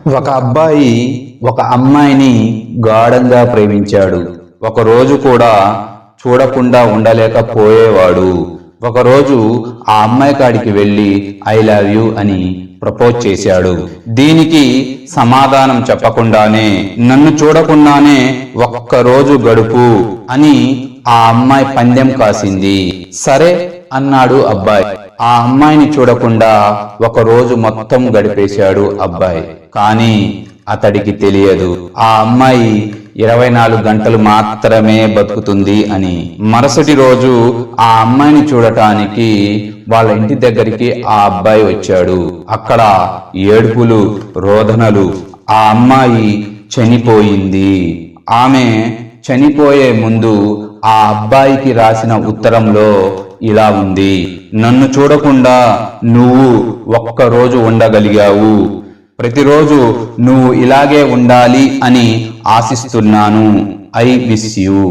ఒక అబ్బాయి ఒక అమ్మాయిని గాఢంగా ప్రేమించాడు. ఒకరోజు కూడా చూడకుండా ఉండలేకపోయేవాడు. ఒకరోజు ఆ అమ్మాయి కాడికి వెళ్ళి ఐ లవ్ యూ అని ప్రపోజ్ చేశాడు. దీనికి సమాధానం చెప్పకుండానే, నన్ను చూడకుండానే ఒక్కరోజు గడుపు అని ఆ అమ్మాయి పందెం కాసింది. సరే అన్నాడు అబ్బాయి. ఆ అమ్మాయిని చూడకుండా ఒక రోజు మొత్తం గడిపేశాడు అబ్బాయి. కానీ అతడికి తెలియదు ఆ అమ్మాయి 24 గంటలు మాత్రమే బతుకుతుంది అని. మరుసటి రోజు ఆ అమ్మాయిని చూడటానికి వాళ్ళ ఇంటి దగ్గరికి ఆ అబ్బాయి వచ్చాడు. అక్కడ ఏడుపులు, రోదనలు. ఆ అమ్మాయి చనిపోయింది. ఆమె చనిపోయే ముందు ఆ అబ్బాయికి రాసిన ఉత్తరంలో ఇలా ఉంది: నన్ను చూడకుండా నువ్వు ఒక్కరోజు ఉండగలిగావు. ప్రతిరోజు నువ్వు ఇలాగే ఉండాలి అని ఆశిస్తున్నాను. I miss you.